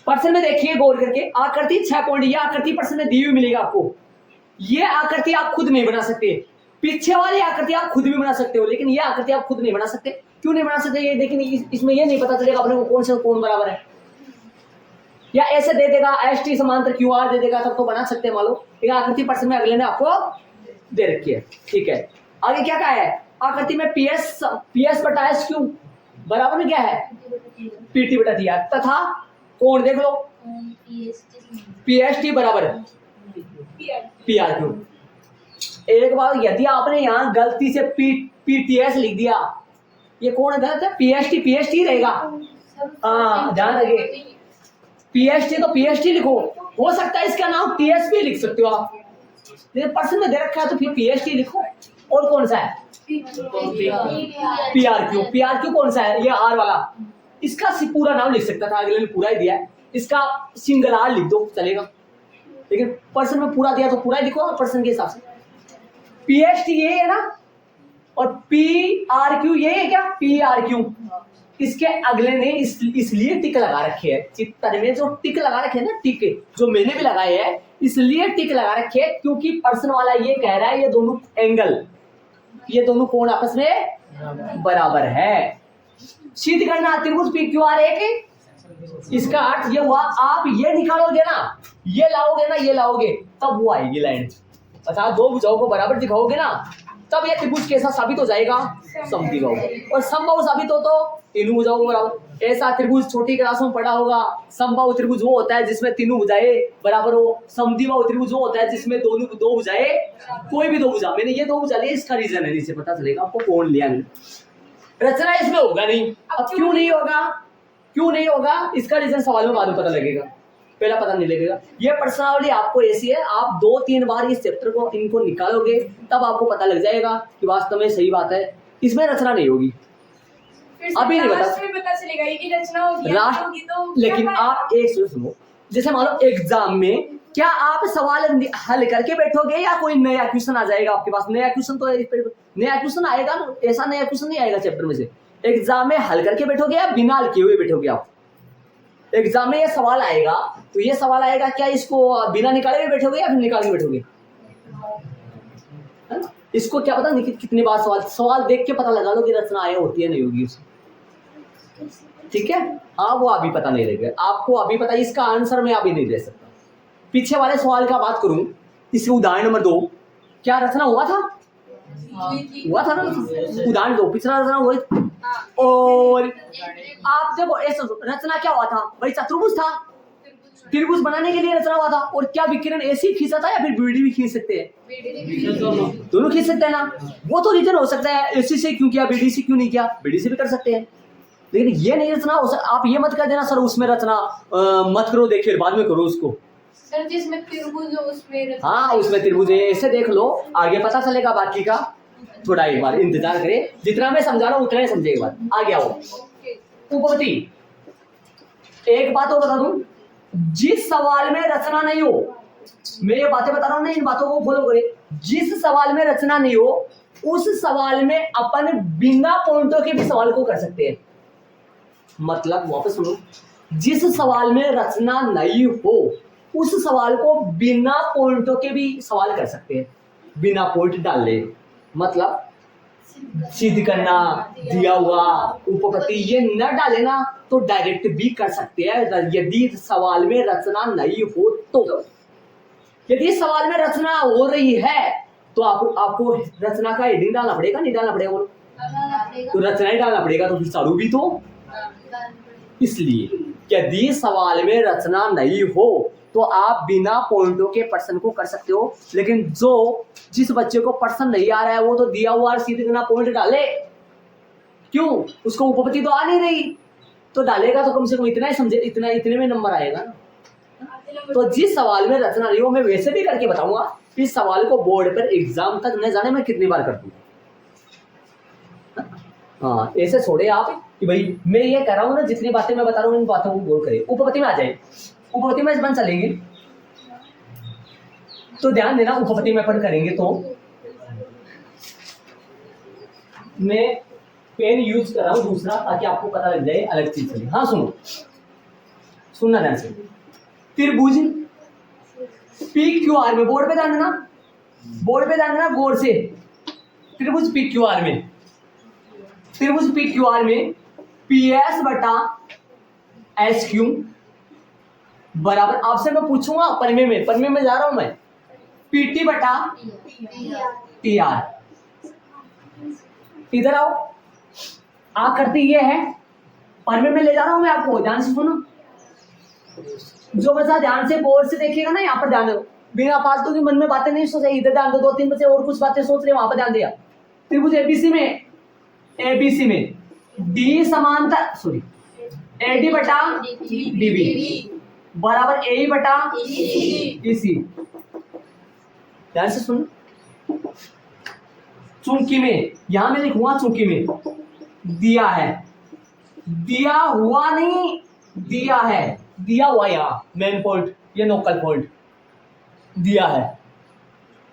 प्रश्न में देखिए गौर करके, आकृति 6 पॉइंट, ये आकृति प्रश्न में दी हुई मिलेगा आपको। ये आकृति आप खुद नहीं बना सकते, पीछे वाली आकृति आप खुद भी बना सकते हो, लेकिन ये आकृति आप खुद नहीं बना सकते। क्यों नहीं बना सकते? ये देखिए, इसमें ये नहीं पता चलेगा अपने को कौन से कौन बराबर है। या ऐसे दे देगा एस टी समांतर क्यू आर दे देगा, तब तो बना सकते हैं। मान लो एक आकृति प्रश्न में अगले ने आपको दे रखी है, ठीक है। आगे क्या कहा है? आकृति में पीएस बटा एस क्यू बराबर में क्या है? पीटी बटा टी आर, तथा कोण देख लो पीएसटी बराबर पी आर क्यू। एक बार यदि आपने यहाँ गलती से पीटीएस लिख दिया, ये कौन गलत है? पीएसटी रहेगा। हाँ ध्यान रखिए, पीएसटी तो पीएसटी लिखो, हो सकता है इसका नाम टीएसपी लिख सकते हो आप, लेकिन प्रश्न में दे रखा है तो फिर पीएसटी लिखो। और कौन सा है? पीआरक्यू कौन सा है? ये आर वाला, इसका पूरा नाम लिख सकता था, अगले ने पूरा ही दिया है, इसका सिंगल आर लिख दो चलेगा, लेकिन प्रश्न में पूरा दिया तो पूरा ही लिखो प्रश्न के हिसाब से। पीएसटी ये है ना, और पीआरक्यू ये है क्या? पीआरक्यू। इसके अगले ने इसलिए टिक लगा रखे है चित्र में, जो टिक लगा रखे है ना, टिक जो मैंने भी लगाए है, इसलिए टिक लगा रखे है क्योंकि प्रश्न वाला ये कह रहा है ये दोनों एंगल, ये दोनों कोण आपस में बराबर है। सिद्ध करना त्रिभुज पी क्यू आर एक, इसका अर्थ ये हुआ, आप ये निकालोगे ना, ये लाओगे ना, ये लाओगे, तब वो आएगी लाइन। अच्छा, दो भुजाओं को बराबर दिखाओगे ना, तब ये त्रिभुज कैसा साबित हो जाएगा? समद्विबाहु। और समबाहु साबित हो तो तीनों भुजाओं को बराबर। ऐसा त्रिभुज छोटी क्लासों में पढ़ा होगा, समबाहु त्रिभुज वो होता है जिसमें तीनों भुजाएं बराबर हो, समद्विबाहु त्रिभुज वो होता है जिसमें दो भुजाएं, कोई भी दो भुजा। मैंने ये दो भुजा लिया, इसका रीजन है, नीचे पता चलेगा आपको कौन लिया मैंने। रचना इसमें होगा नहीं। अब क्यों नहीं होगा? क्यों नहीं होगा इसका रीजन सवाल में बाद में पता लगेगा, पहला पता नहीं लगेगा। ये प्रश्नावली आपको ऐसी है, आप 2-3 बार इस चैप्टर को इनको निकालोगे तब आपको पता लग जाएगा कि वास्तव में सही बात है, इसमें रचना नहीं होगी। अभी नहीं पता चलेगा ये कि रचना होगी तो, लेकिन आप एक सुनो, जैसे मान लो एग्जाम में क्या आप सवाल हल करके बैठोगे या कोई नया क्वेश्चन आ जाएगा आपके पास? नया क्वेश्चन आएगा ना, ऐसा नया क्वेश्चन नहीं आएगा चैप्टर में से। एग्जाम में हल करके बैठोगे या बिना हल किए हुए बैठोगे आप? एग्जाम में ये सवाल आएगा, तो ये सवाल आएगा, क्या इसको बिना निकाले हुए बैठोगे या फिर निकाल के बैठोगे? है ना? इसको क्या पता नहीं कितनी बार सवाल देख के पता लगा लो कि रचना आया होती है नहीं होगी उसमें, ठीक है। हाँ, वो अभी पता नहीं लगेगा आपको, अभी पता, इसका आंसर मैं अभी नहीं दे सकता। पीछे वाले सवाल का बात करूं, इसे उदाहरण नंबर 2, क्या रचना हुआ था? हुआ था ना उदाहरण 2, पिछला रचना हुआ। और आप देखो ऐसा रचना क्या हुआ था भाई? चतुर्भुज था, त्रिभुज बनाने के लिए रचना हुआ था। और क्या विकिरण ऐसे खींचा था या फिर बीडी भी खींच सकते हैं? दोनों खींच सकते हैं ना। वो तो रीजन हो सकता है ऐसी से क्यों किया, बीडी से क्यों नहीं किया, बीडी से भी कर सकते हैं, लेकिन ये नहीं रचना हो सकता। आप ये मत कर देना सर उसमें रचना मत करो, देखिए बाद में करो उसको सर, जिसमें त्रिभुज हो उसमें। हाँ, उसमें त्रिभुज है, ऐसे देख लो, आगे पता चलेगा। बाकी का थोड़ा एक बार इंतजार करें, जितना मैं समझा रहा हूँ उतना ही समझे। एक बार आगे आओ, उपपत्ति। एक बात और बता दूं, जिस सवाल में रचना नहीं हो, मैं ये बातें बता रहा हूं ना, इन बातों को फॉलो करें। जिस सवाल में रचना नहीं हो, उस सवाल में अपन बिना पॉइंटों के भी सवाल को कर सकते हैं। मतलब वापस सुनो, जिस सवाल में रचना नहीं हो, उस सवाल को बिना पॉइंटों के भी सवाल कर सकते हैं, बिना पॉइंट डाले। मतलब सिद्ध करना, दिया हुआ, उपपत्ति, ये न डाले ना तो डायरेक्ट भी कर सकते हैं यदि सवाल में रचना नहीं हो तो। यदि सवाल में रचना हो रही है तो आपको रचना का हेडिंग डालना पड़ेगा, नहीं डालना पड़ेगा? बोलो, तो रचना ही डालना पड़ेगा, तो फिर चालू भी तो। इसलिए यदि सवाल में रचना नहीं हो तो आप बिना पॉइंटों के प्रश्न को कर सकते हो, लेकिन जिस बच्चे को प्रश्न नहीं आ रहा है वो तो दिया हुआ सिद्ध करना पॉइंट डाले। क्यों? उसको उपपत्ति तो आ नहीं रही, तो डालेगा तो कम से कम इतना ही समझे, इतने में नंबर आएगा ना। तो जिस सवाल में रचना नहीं हो, मैं वैसे भी करके बताऊंगा, इस सवाल को बोर्ड पर एग्जाम तक न जाने में कितनी बार कर दूं। हाँ, ऐसे छोड़े आप कि भाई मैं ये कर रहा हूँ ना, जितनी बातें मैं बता रहा हूँ इन बातों को गौर करें। उपपत्ति में आ जाए, उपपत्ति में बन चलेंगे तो ध्यान देना, उपपत्ति में अपन करेंगे तो मैं पेन यूज कर रहा हूं दूसरा, ताकि आपको पता लग जाए अलग चीज चले। हाँ सुनो, सुनना ध्यान से, त्रिभुज पी क्यू आर में, बोर्ड पे ध्यान देना, बोर्ड पे ध्यान देना गौर से, त्रिभुज पी क्यू आर में, त्रिभुज पी क्यू आर में पी एस बटा एस क्यू बराबर, आपसे मैं पूछूंगा परमे में जा रहा हूं मैं, पीटी बटा टी आर। इधर आओ, आकृति ये है, परमे में ले जा रहा हूं मैं आपको, ध्यान से सुनो, जो बच्चा ध्यान से गौर से देखिएगा ना, यहाँ पर ध्यान दो, बिना फालतू की मन में बातें नहीं सोचे, इधर ध्यान दो, 2-3 बच्चे और कुछ बातें सोच रहे, वहां पर ध्यान दिया। त्रिभुज एबीसी में डी समांतर, सॉरी एडी बटा डीबी बराबर ए बटा ईसी। ध्यान से सुन, चूंकि में, यहां मैं लिखूंगा चूंकि में दिया है, दिया हुआ नहीं, दिया है, दिया हुआ, यहां मेन पॉइंट, ये लोकल पॉइंट दिया है,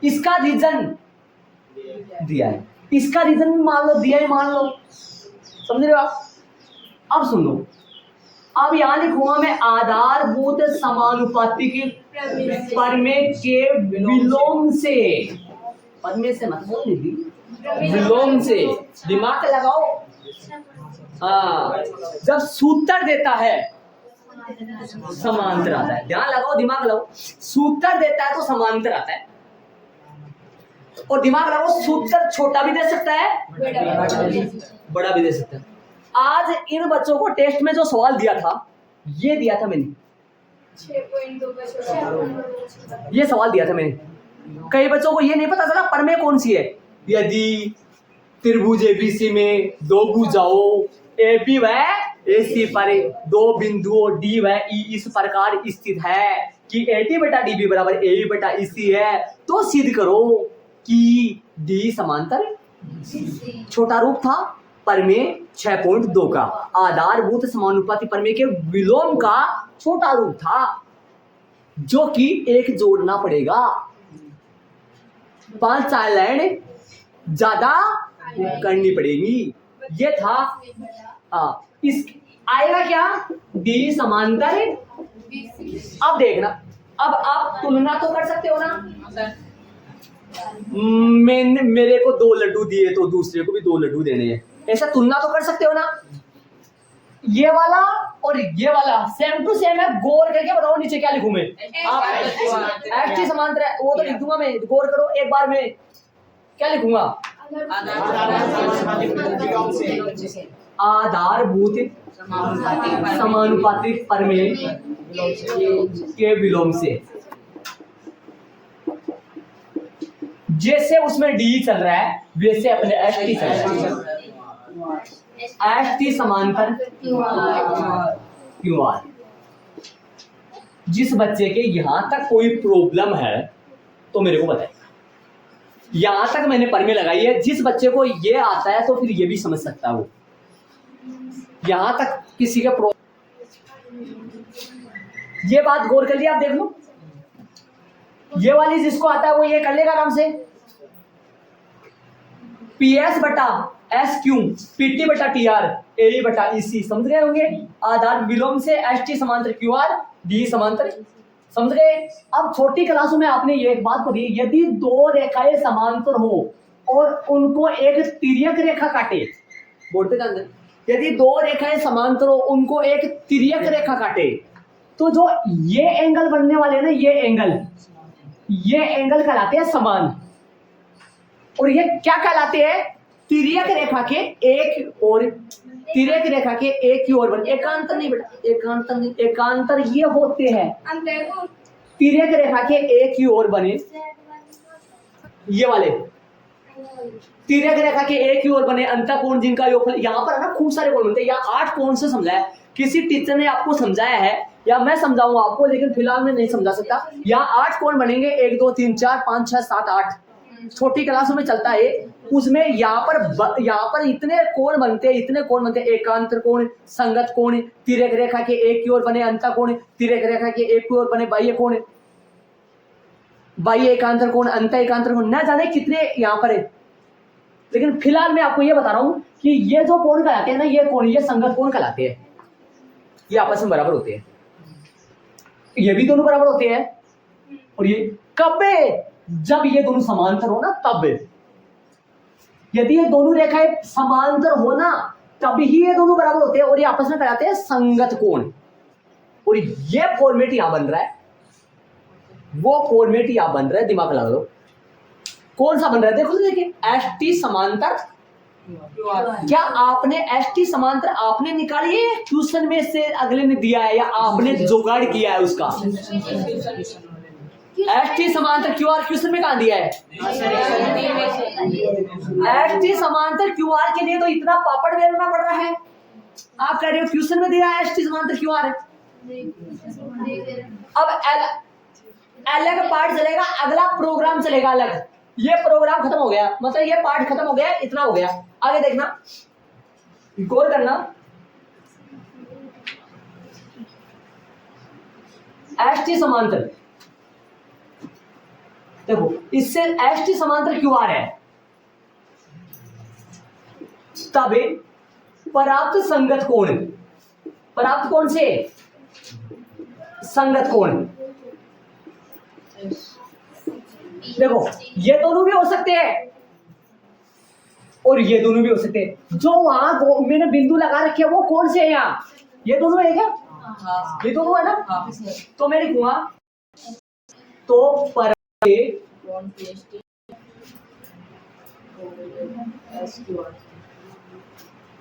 इसका रीजन दिया है, इसका रीजन भी मान लो, दिया ही मान लो, समझ रहे हो आप। अब सुन लो, अब यहां लिखूंगा मैं आधारभूत समानुपाती की परमे के विलोम से, परमे से मतलब दीदी, विलोम से, दिमाग लगाओ। हाँ, जब सूत्र देता है समांतर आता है, ध्यान लगाओ, दिमाग लगाओ, सूत्र देता है तो समांतर आता है, और दिमाग लगाओ, सूत्र छोटा भी दे सकता है, बड़ा भी दे सकता है। आज इन बच्चों को टेस्ट में जो सवाल दिया था, ये दिया था मैंने, 6.2 ये सवाल दिया था मैंने। कई बच्चों को ये नहीं पता चला परमे कौन सी है। यदि त्रिभुज एबीसी में दो भुजाओं ए बी व ए सी पर दो बिंदुओं डी व ई इस प्रकार स्थित है कि ए डी बटा डी बी बराबर ए बटा ई सी है, तो सिद्ध करो कि डी समांतर, छोटा रूप था परमे 6.2 का, आधारभूत समानुपाती परमे के विलोम का छोटा रूप था, जो कि एक जोड़ना पड़ेगा, 5 लाइन ज्यादा करनी पड़ेगी, ये था। इस आएगा क्या, डी समांतर। अब देखना, अब आप तुलना तो कर सकते हो ना, मैंने, मेरे को 2 लड्डू दिए तो दूसरे को भी 2 लड्डू देने हैं, ऐसा तुलना तो कर सकते हो ना। ये वाला और ये वाला सेम टू सेम है, गौर करके बताओ नीचे क्या लिखूं मैं, एच टी समांतर है, वो तो लिख दूंगा मैं, गौर करो एक बार में, क्या लिखूंगा, आधारभूत समानुपाती परमे के विलोम से। जैसे उसमें डी चल रहा है वैसे अपने एच टी चल रहा है, एच टी समांतर क्यू आर। जिस बच्चे के यहां तक कोई प्रॉब्लम है तो मेरे को बताए, यहां तक मैंने परमे लगाई है, जिस बच्चे को ये आता है तो फिर ये भी समझ सकता है वो, यहां तक किसी का ये बात गौर कर लिया, आप देख लो, ये वाली जिसको आता है वो ये कर लेगा आराम से, पी एस बटा एस क्यू पीटी बटा टी आर ए बटा ईसी, समझ गए होंगे, आधार विलोम से एस टी समांतर क्यू आर डी समांतर, समझ गए। अब छोटी क्लासों में आपने ये एक बात पढ़ी, यदि 2 रेखाएं समांतर हो और उनको एक तिर्यक रेखा काटे, बोर्ड पे ध्यान दें, यदि 2 रेखाएं समांतर हो उनको एक तिर्यक रेखा काटे, तो जो ये एंगल बनने वाले ना, ये एंगल कहलाते हैं समान, और ये क्या कहलाते हैं, तिर्यक रेखा के एक और, तिर्यक रेखा के एक की ओर बने, एकांतर नहीं बेटा, एकांतर नहीं, एकांतर ये होते हैं, तिर्यक रेखा के एक की ओर बने, ये वाले तिर्यक रेखा के एक की ओर बने अंतःकोण जिनका योगफल, यहाँ पर है ना खूब सारे कोण बनते हैं, यहाँ 8 कोण से समझाया, किसी टीचर ने आपको समझाया है या मैं समझाऊंगा आपको, लेकिन फिलहाल मैं नहीं समझा सकता। यहाँ 8 कोण बनेंगे, 1 2 3 4 5 6 7 8, छोटी क्लासों में चलता है, उसमें यहाँ पर इतने कोण बनते हैं, इतने कोण बनते हैं, एकांतर कोण, संगत कोण, तिर्यक रेखा के एक की ओर बने अंतःकोण, तिर्यक रेखा के एक की ओर बने बाह्य कोण, बाह्य एकांतर कोण, अंत एकांतर कोण, न जाने कितने यहाँ पर है, लेकिन फिलहाल मैं आपको ये बता रहा हूँ कि ये जो कोण कहलाते हैं ना, ये कोण, ये संगत कोण कहलाते हैं, ये आपस में बराबर होते हैं। ये भी दोनों बराबर होते हैं। और ये कब है? जब ये दोनों समांतर हो ना तब। यदि ये दोनों रेखाएं समांतर हो ना तभी ये दोनों बराबर होते हैं और ये आपस में कराते हैं संगत कोण। और ये फॉर्मेट यहां बन रहा है, वो फॉर्मेट यहां बन रहा है, दिमाग लगा दो। कौन सा बन रहा है? देखो तो देखिए, एस टी समांतर। क्या आपने एस टी समांतर आपने निकाली है, ट्यूशन में से अगले ने दिया है, या आपने जुगाड़ किया है उसका? एस टी समांतर क्यू आर क्वेश्चन में कहां दिया है? एस टी समांतर क्यू आर के लिए तो इतना पापड़ बेलना पड़ रहा है। आप कह रहे हो क्वेश्चन में दिया है एस टी समांतर क्यू आर है। अब अलग पार्ट चलेगा, अगला प्रोग्राम चलेगा अलग। ये प्रोग्राम खत्म हो गया, मतलब ये पार्ट खत्म हो गया, इतना हो गया। आगे देखना, गौर करना। एस टी समांतर, देखो इससे एस टी समांतर क्यू आर है, तब प्राप्त संगत कोण, प्राप्त कोण से संगत कोण। देखो ये दोनों भी हो सकते हैं और ये दोनों भी हो सकते हैं। जो वहां मैंने बिंदु लगा रखे है वो कौन से है? यहाँ ये दोनों है क्या? ये दोनों है ना? तो मैं लिखूंगा तो पर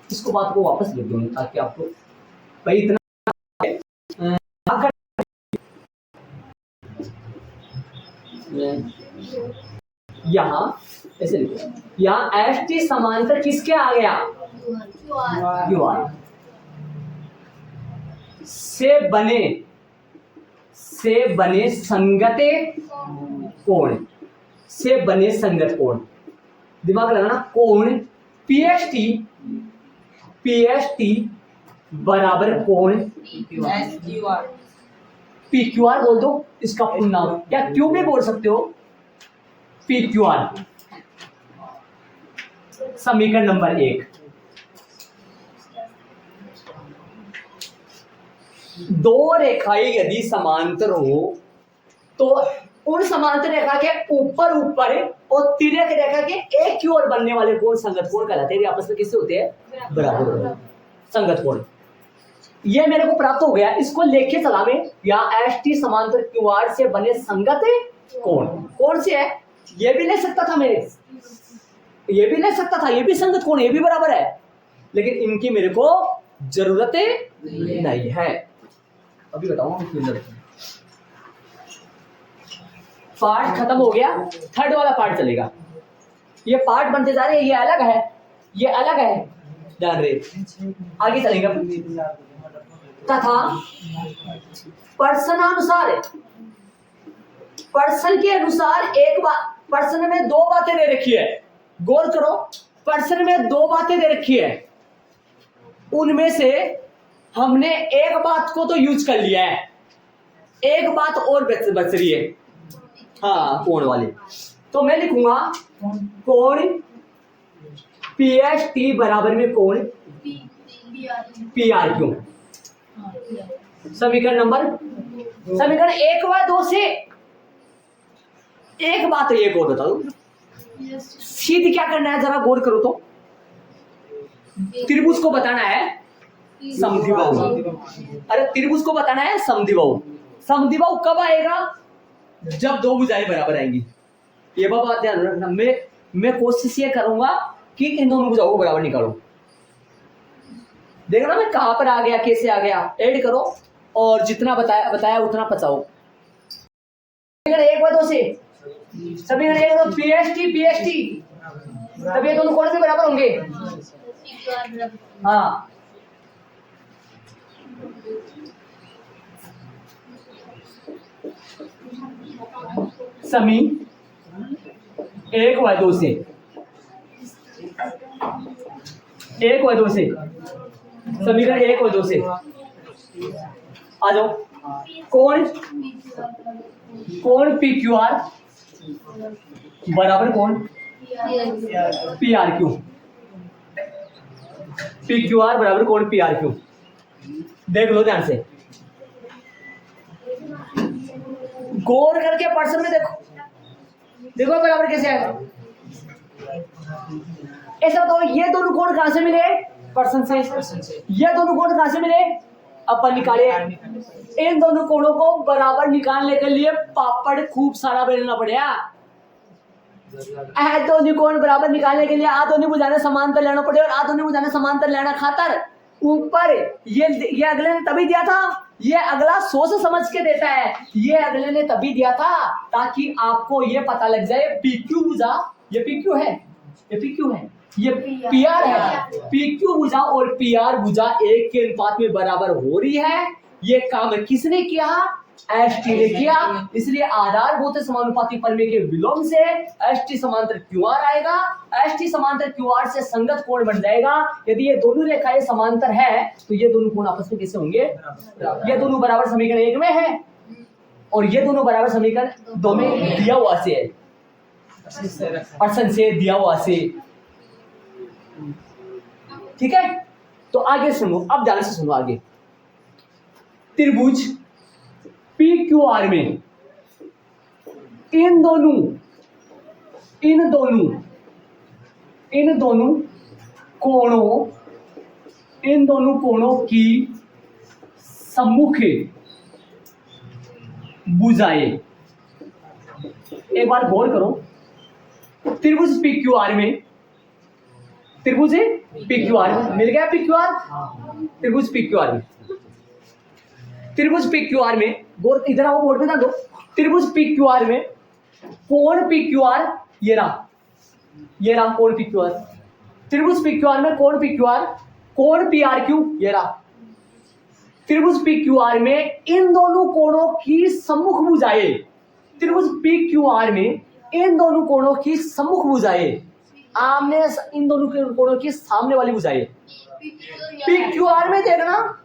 इसको बात को वापस लिख दूंगा ताकि आपको भाई इतना यहाँ ऐसे लिखो, यहाँ एस टी समांतर किसके आ गया? क्यू आर से बने संगते कोण, से बने संगत कोण। दिमाग लगाना, कोण पीएसटी बराबर कोण पी क्यू आर बोल दो इसका फुल नाम, या क्यू भी बोल सकते हो, पी क्यू आर। समीकरण नंबर 1। दो रेखाएं यदि समांतर हो तो उन समांतर रेखा के ऊपर और तिर्यक रेखा के एक की ओर बनने वाले कोण संगत कोण कहलाते हैं। आपस में किससे होते हैं? बराबर संगत कोण। ये मेरे को प्राप्त हो गया, इसको लेके चला मैं, या एस टी समांतर क्यू आर से बने संगत कोण। कौन से है? ये भी ले सकता था मैं, ये भी ले सकता था, ये भी संगत कोण, ये भी बराबर है, लेकिन इनकी मेरे को जरूरत नहीं है। अभी बताऊंगा। पार्ट खत्म हो गया, थर्ड वाला पार्ट चलेगा। ये पार्ट बनते जा रहे हैं, ये अलग है, ये अलग है, ध्यान रहे। आगे चलेगा। तथा प्रश्नानुसार, प्रश्न के अनुसार एक बात, प्रश्न में दो बातें दे रखी है, गौर करो। प्रश्न में दो बातें दे रखी है, उनमें से हमने एक बात को तो यूज कर लिया है, एक बात और बच रही है, हाँ कोण वाली। तो मैं लिखूंगा कोण पीएसटी बराबर में कोण पी आर क्यू। समीकरण 1 व 2 से एक बात एक और बता दो, सीधी क्या करना है, जरा गौर करो तो। त्रिभुज को बताना है समद्विबाहु। अरे त्रिभुज को बताना है समद्विबाहु। समद्विबाहु कब आएगा? जब दो भुजाएं बराबर आएंगी। ये बात ध्यान रखना। मैं कोशिश ये करूंगा कि इन दोनों भुजाओं को बराबर निकालो। देखना मैं कहां पर आ गया, कैसे आ गया, ऐड करो और जितना बताया उतना पचाओ। समीकरण 1 व 2 से, समीकरण 1 व पीएसटी, तब ये दोनों कौन से बराबर होंगे? हाँ, समी 1 व 2 से, 1 व 2 से, समीकरण 1 व 2 से आ जाओ। कोण पी क्यू आर बराबर कोण P R Q. P Q R बराबर कोण पी आर क्यू। देख लो ध्यान से, गौर करके पर्सन में देखो, देखो बराबर कैसे आएगा। ऐसा तो ये दोनों कोण कहां से मिले? पर्सन से। ये दोनों कोण कहां से मिले? अपन निकाले। इन दोनों कोणों को बराबर निकालने के लिए पापड़ खूब सारा बेलना पड़ेगा। दोनों कोण बराबर निकालने के लिए आ दोनों बुझाने समांतर लेना पड़े, और आ दोनों बुझाने समांतर लेना खातर ऊपर ये अगले ने तभी दिया था, ये अगला सोच समझ के देता है, ये अगले ने तभी दिया था ताकि आपको ये पता लग जाए PQ भुजा, ये PQ है, ये PQ है, ये PR है। PQ भुजा और PR भुजा एक के अनुपात में बराबर हो रही है। ये काम किसने किया? ST ने किया। इसलिए आधारभूत समानुपाती प्रमेय के विलोम से ST समांतर QR आएगा। ST समांतर QR से संगत कोण बन जाएगा। यदि ये दोनों रेखाएं समांतर है तो ये दोनों कोण आपस में कैसे होंगे? ये दोनों बराबर समीकरण 1 में है और ये दोनों बराबर समीकरण 2 में दिया हुआ से है, पर्सन से दिया हुआ से। ठीक है, तो आगे सुनो, अब ध्यान से सुनो आगे। त्रिभुज PQR में इन दोनों कोणों की सम्मुख भुजाएं, एक बार गौर करो। त्रिभुज PQR में मिल गया PQR, त्रिभुज PQR में गौर, इधर आओ बोर्ड पे ना दो। त्रिभुज PQR में कोण PQR ये रहा कोण PQR। त्रिभुज PQR में कोण PQR, कोण PRQ ये रहा। त्रिभुज PQR में इन दोनों कोणों की सम्मुख भुजाएं, त्रिभुज PQR में इन दोनों कोणों की सम्मुख भुजाएं, आमने इन दोनों कोणों की सामने वाली भुजाएं। PQR में देखना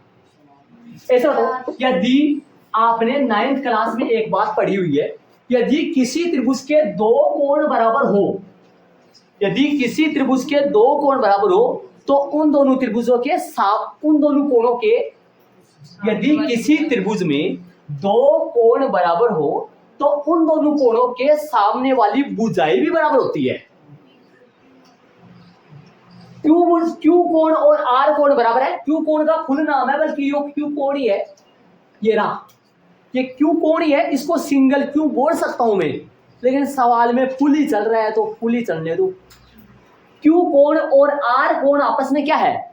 ऐसा हो, यदि आपने 9th क्लास में एक बात पढ़ी हुई है, यदि किसी त्रिभुज के दो कोण बराबर हो, यदि किसी त्रिभुज के दो कोण बराबर हो तो उन दोनों त्रिभुजों के उन दोनों कोणों के, यदि किसी त्रिभुज में दो कोण बराबर हो तो उन दोनों कोणों के सामने वाली भुजाएं भी बराबर होती है। क्यू कोण और R कोण बराबर है। क्यू कोण का फुल नाम है, बल्कि यो क्यू कोण ही है, ये रहा, ये क्यू कोण ही है। इसको सिंगल क्यू बोल सकता हूं मैं, लेकिन सवाल में फुल ही चल रहा है तो फुल ही चलने दो। क्यू कोण और R कोण आपस में क्या है?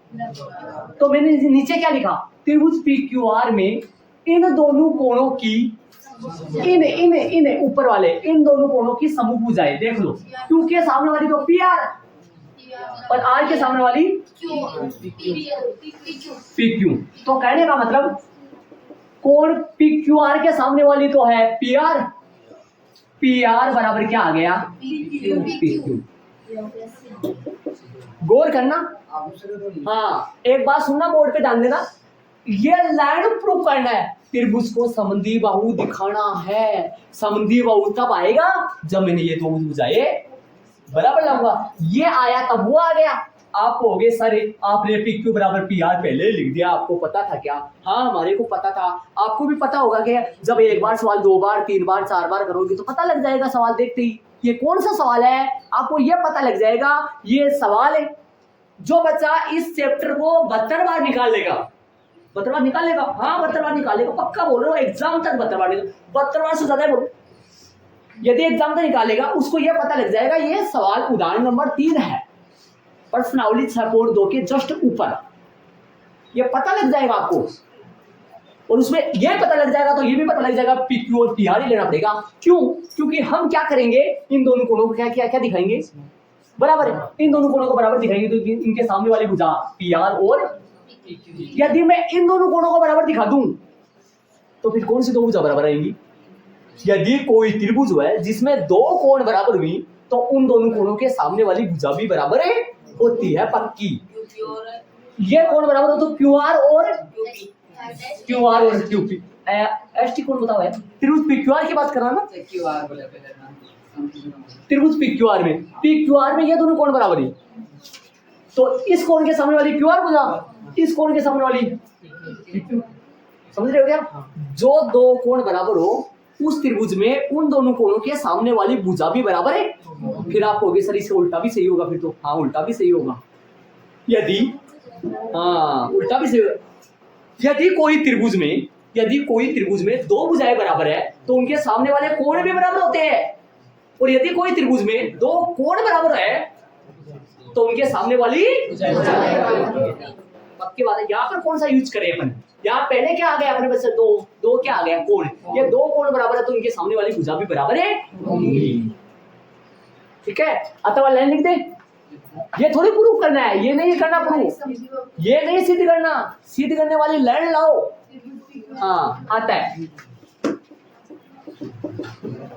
तो मैंने नीचे क्या लिखा? त्रिभुज PQR में इन दोनों कोणों की इन ऊपर वाले इन दोनों कोणों की सम्मुख भुजाएं देख लो। क्यू के सामने वाली तो PR और R के सामने वाली PQ। तो कहने का मतलब कोण PQR के सामने वाली तो है PR बराबर क्या आ गया? PQ। गौर करना। हाँ, एक बात सुनना, बोर्ड पे ध्यान देना। ये लाइन प्रूफ करना है, त्रिभुज को समद्वि बाहु दिखाना है। समद्वि बाहु तब आएगा जब मैंने ये दो भुजाएं बराबर लाऊंगा। ये आया तब वो आ गया। आप कहोगे सर आपने PQ बराबर PR पहले लिख दिया, आपको पता था क्या? हाँ, हमारे को पता था, आपको भी पता होगा कि जब एक बार सवाल 2 बार 3 बार 4 बार करोगे तो पता लग जाएगा सवाल देखते ही ये कौन सा सवाल है, आपको ये पता लग जाएगा ये सवाल है। जो बच्चा इस चैप्टर को 72 बार निकाल लेगा, 72 बार निकाल लेगा, हाँ 72 बार निकालेगा, पक्का बोल रहा हूँ, एग्जाम तक 72 बार निकाल, 72 बार से ज्यादा बोलो। यदि एग्जाम तक निकालेगा उसको यह पता लग जाएगा ये सवाल उदाहरण नंबर 3 है, प्रश्नावली 6.2 के जस्ट ऊपर, ये पता लग जाएगा आपको। और उसमें यह पता लग जाएगा तो ये भी पता लग जाएगा PQ और PR ही लेना पड़ेगा। क्यों? क्योंकि हम क्या करेंगे, इन दोनों कोणों को क्या दिखाएंगे? बराबर है, इन दोनों कोणों को बराबर दिखाएंगे तो इनके सामने वाली भुजा PR और यदि मैं इन दोनों कोणों को बराबर दिखा दूं तो फिर कौन सी दो भुजा बराबर आएंगी? यदि कोई त्रिभुज है जिसमें दो कोण बराबर हुई तो उन दोनों कोणों के सामने वाली भुजा भी बराबर है, होती है पक्की। ये कोण बराबर हो तो QR और QP। ST कोण बताओ है, त्रिभुज PQR की बात कर रहा ना, त्रिभुज PQR में ये दोनों कोण बराबर है, तो इस कोण के सामने वाली QR भुजा, इस कोण के सामने वाली PQ। समझ रहे हो क्या? जो दो कोण बराबर हो उस त्रिभुज में उन दोनों कोणों के सामने वाली भुजा भी बराबर है। फिर आप कहोगे सर इसे उल्टा भी सही होगा, फिर तो हाँ उल्टा भी सही होगा। यदि हाँ उल्टा भी सही होगा। यदि कोई त्रिभुज में दो भुजाएं बराबर है तो उनके सामने वाले कोण भी बराबर होते हैं, और यदि कोई त्रिभुज में दो कोण बराबर है तो उनके सामने वाली पक्की बात है। यहाँ पर कौन सा यूज करें अपन, यहाँ पहले क्या आ गया अपने बच्चे दो क्या आ गया कोण, ये दो कोण बराबर है तो उनके सामने वाली भुजा भी बराबर है। ठीक है, अथवा लाइन लिख दे। ये थोड़ी प्रूफ करना है, ये नहीं करना प्रूफ, ये नहीं सिद्ध करना, सिद्ध करने वाली लाइन लाओ। हाँ आता है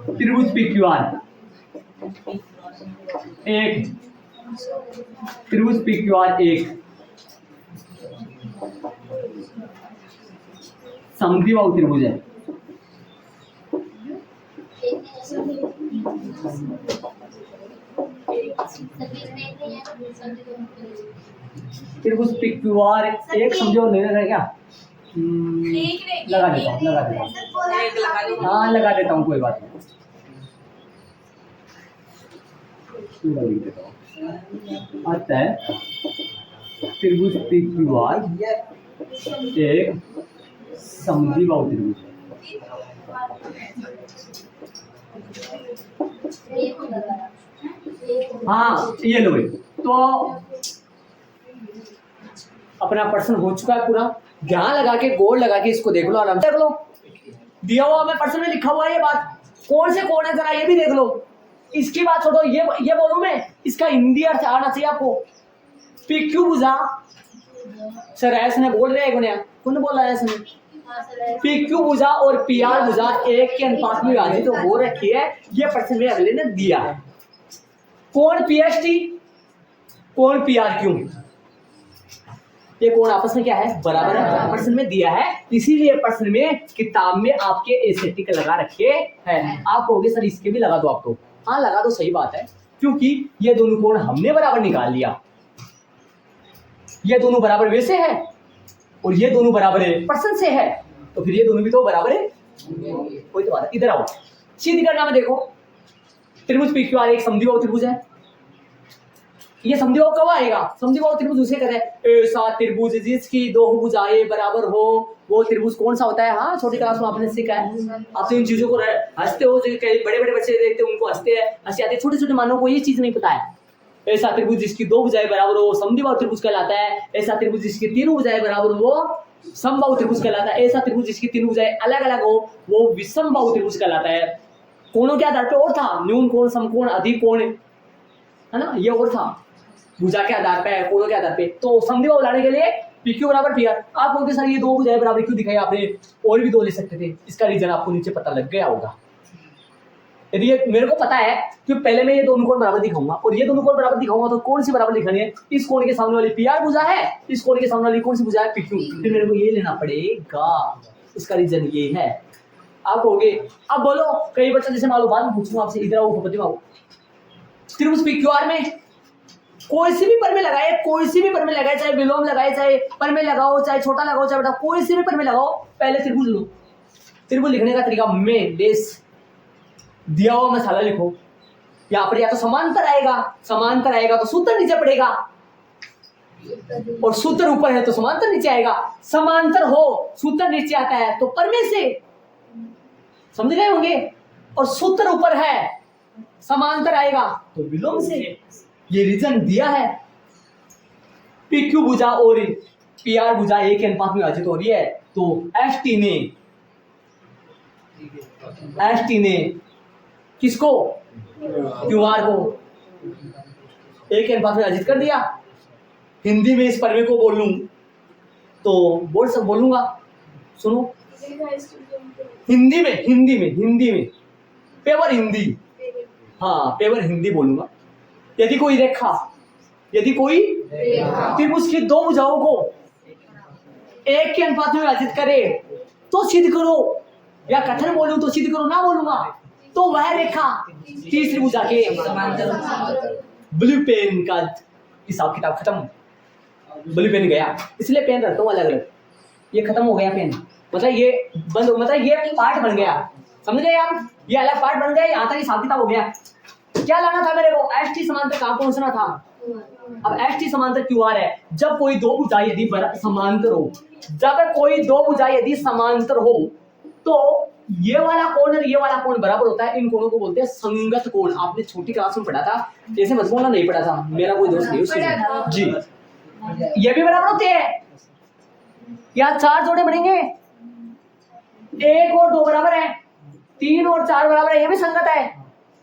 त्रिभुज PQR एक, त्रिभुज PQR एक समद्विबाहु त्रिभुज है। त्रिभुज PQR एक समझो नहीं लग रहा है क्या? लगा देता हूँ हाँ लगा देता हूँ, कोई बात नहीं। आता है त्रिभुज PQR एक समद्विबाहु त्रिभुज। हाँ ये लो, तो अपना प्रश्न हो चुका है पूरा। ध्यान लगा के गोल लगा के इसको देख लो, आराम से देख लो। दिया हुआ हमें प्रश्न में लिखा हुआ है ये बात, कौन से कौन है जरा ये भी देख लो। इसकी बात छोड़ो, ये बोलूं मैं, इसका हिंदी अर्थ आना चाहिए आपको। PQ भुजा सर ऐसे ने बोल रहे हैं, कौन बोल रहा है ऐसे ने? PQ भुजा और PR भुजा एक के अनुपात में विभाजित तो हो रखी है, ये प्रश्न में अगले ने दिया है। कौन PST कौन PRQ, ये कौन आपस में क्या है बराबर है, प्रश्न में दिया है। इसीलिए प्रश्न में किताब में आपके एस्थेटिक लगा रखे हैं। आप कहोगे सर इसके भी लगा दो आप, तो हाँ लगा दो, सही बात है, क्योंकि ये दोनों कोण हमने बराबर निकाल लिया। ये दोनों बराबर वैसे है और ये दोनों बराबर है प्रश्न से है, तो फिर ये दोनों भी तो बराबर है। कोई तो बात है, इधर आओ सिद्ध करना में देखो। त्रिभुज PQR एक समद्विबाहु त्रिभुज है। ये समद्विबाहु कब आएगा? समद्विबाहु त्रिभुज उसे कहते हैं ऐसा त्रिभुज जिसकी दो भुजाएं बराबर हो, वो त्रिभुज कौन सा होता है? हाँ छोटी क्लास में आपने सीखा है। आप तो इन चीजों को हंसते हो, बड़े बड़े बच्चे देखते हैं उनको हंसते हैं, हंसी आते, छोटे छोटे मानव को ये चीज नहीं पता है। ऐसा त्रिभुज जिसकी दो भुजाएं बराबर हो समद्विबाहु त्रिभुज कहलाता है। ऐसा त्रिभुज जिसकी तीनों भुजाएं बराबर हो वो समबाहु त्रिभुज कहलाता है। ऐसा त्रिभुज जिसकी तीनों भुजाएं अलग अलग हो वो विषमबाहु त्रिभुज कहलाता है। कोणों के आधार पर और था, न्यून कोण, समकोण, अधिक कोण, है ना, ये और था भुजा के आधार पे, कोणों के आधार पे। तो समद्विबाहु लाने के लिए PQ बराबर PR। आप बोलते सर ये दो भुजाएं बराबर क्यों दिखाई आपने, और भी दो ले सकते थे। इसका रीजन आपको नीचे पता लग गया होगा। यदि ये मेरे को पता है कि पहले मैं ये दोनों कोण बराबर दिखाऊंगा और ये दोनों कोण बराबर दिखाऊंगा, तो कौन सी बराबर दिखानी है? इस कोण के सामने वाली PR भुजा है, इस कोण के सामने वाली कौन सी भुजा है? PQ। फिर मेरे को ये लेना पड़ेगा, इसका रीजन ये है। आप कहोगे अब बोलो, कई बच्चे जैसे मालूम बाद में पूछूंगा आपसे, इधर आओ बताओ। त्रिभुज PQR में कोई सी भी पर में लगाए, कोई सी भी पर में लगाए, चाहे विलोम लगाए, चाहे पर में लगाओ, चाहे छोटा लगाओ, चाहे बड़ा, कोई सी भी पर में लगाओ, पहले त्रिभुज लो। त्रिभुज लिखने का तरीका में लेस दिया हुआ मसाला लिखो। यहाँ पर या तो समांतर आएगा तो सूत्र नीचे पड़ेगा, और सूत्र ऊपर है तो समांतर नीचे आएगा। समांतर हो सूत्र नीचे आता है तो पर में से, समझ गए होंगे, और सूत्र ऊपर है समांतर आएगा तो विलोम से। ये रीजन दिया है। PQ भुजा और PR भुजा एक के अनुपात में विभाजित हो रही है, तो ST ने किसको? QR को एक के अनुपात में विभाजित कर दिया। हिंदी में इस परमे को बोलूं तो बोलूंगा, सुनो हिंदी में पेवर हिंदी, हाँ पेवर हिंदी बोलूंगा। यदि कोई त्रिभुज की दो भुजाओं को एक के अनुपात में विभाजित करे तो सिद्ध करो, या कथन बोलूं तो सिद्ध करो, ना बोलूंगा तो वह रेखा तीसरी भुजा के ब्लू पेन का हिसाब किताब खत्म। ब्लू पेन गया, इसलिए पेन रखता हूँ अलग अलग। ये खत्म हो गया पेन, मतलब ये बंद, मतलब ये पार्ट बन गया। समझ गए आप? ये अलग पार्ट बन गया, यहाँ तक ही हिसाब किताब हो गया। क्या लाना था मेरे को? एस टी समांतर कहाँ पहुंचना था? अब एस टी समांतर क्यू आर है जब कोई दो भुजाएं यदि समांतर हो, जब कोई दो भुजाएं यदि समांतर हो तो ये वाला कोण और ये वाला कोण बराबर होता है। इन कोणों को बोलते हैं संगत कोण। आपने छोटी क्लास में पढ़ा था, ऐसे मत बोलना नहीं पढ़ा था, मेरा कोई दोस्त नहीं उसमें जी। ये भी बराबर होते हैं। यहाँ 4 जोड़े बनेंगे, 1 और 2 बराबर है, 3 और 4 बराबर है, ये भी संगत है।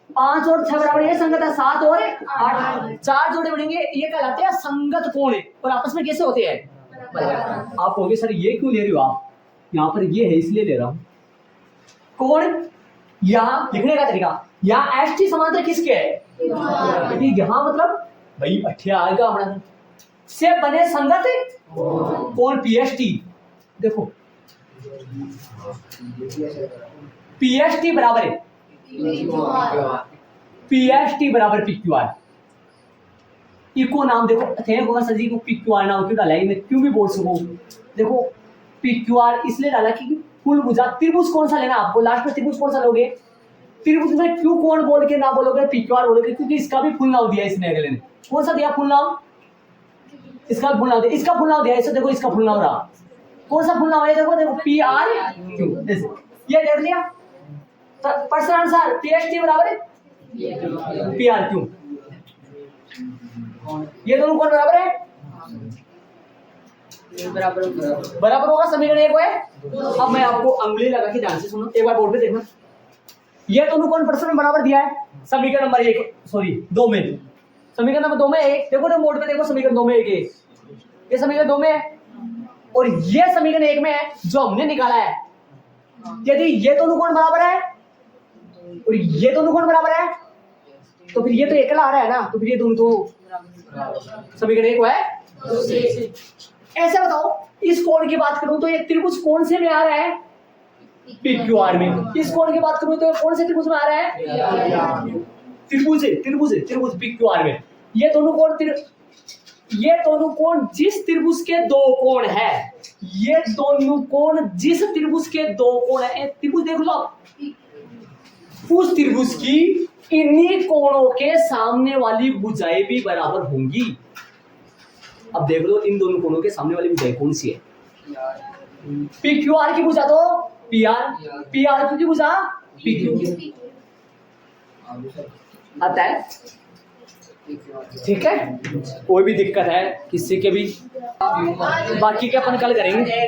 5 और 6 बराबर, ये संगत है। 7 और 8, 4 जोड़े बनेंगे, ये कहलाते हैं संगत कोण। और आपस में कैसे होते हैं? आप कहोगे सर ये क्यों ले रही हो आप? यहाँ पर ये है इसलिए ले रहा हूं। कोण यहाँ लिखने का तरीका, यहाँ एस टी समांतर किसके है? यहाँ मतलब भाई अठिया आएगा हमारा से बने संगत कोण पीएसटी। देखो पीएसटी बराबर है पीएसटी बराबर पीक्यूआर। इको नाम देखो थे होगा सर जी को पीक्यूआर नाम क्यों डाला है? मैं क्यों भी बोल सकूं। देखो पीक्यूआर इसलिए डाला कि कुल भुजा त्रिभुज कौन सा लेना आपको, लास्ट में त्रिभुज कौन सा लोगे? त्रिभुज में क्यों कोण बोल के ना बोलोगे पीक्यूआर बोलोगे, क्योंकि इसका भी फुल नाम दिया इसने अगले ने। कौन सा दिया फुल नाम? इसका फुल नाम दिया, इसका फुल नाम दिया। इसे देखो इसका फुल नाम रहा, कौन सा फुल नाम है? देखो देखो पी आर क्यू। ये देख लिया प्रश्न आंसर। पीएसटी बराबर है पी आर क्यू। ये दोनों कोण बराबर है? बराबर होगा। समीकरण 1 है। अब मैं आपको अंगुली लगा के ध्यान से सुनो, एक बार बोर्ड पे देखना। ये दोनों कोण प्रश्न में बराबर दिया है समीकरण नंबर 1 सॉरी 2 में। समीकरण नंबर 2 में 1 देखो ना बोर्ड पे देखो, समीकरण 2 में 1 है, ये समीकरण 2 में है और ये समीकरण 1 में है जो हमने निकाला है। यदि ये दोनों कोण बराबर है और ये दोनों कोण बराबर है तो फिर ये तो अकेला आ रहा है ना, तो फिर ये दोनों तो समीकरण 1 है। ऐसे बताओ इस कोण की बात करूं तो ये त्रिभुज कौन से में आ रहा है? पीक्यूआर में। इस कोण की बात करूं तो कौन से त्रिभुज में आ रहा है? त्रिभुज पीक्यूआर में। ये दोनों कोण जिस त्रिभुज के दो कोण है, ये दोनों कोण जिस त्रिभुज के दो कोण है, त्रिभुज देख लो उस त्रिभुज की इन्हीं कोणों के सामने वाली भुजाएं भी बराबर होंगी। अब देख लो इन दोनों कोणों के सामने वाली भुजाएं कौन सी है? पीक्यूआर की भुजा तो पीआर, पीआर की भुजा पीक्यू। आता है? ठीक है। कोई भी दिक्कत है किसी के भी, बाकी के अपन कल करेंगे।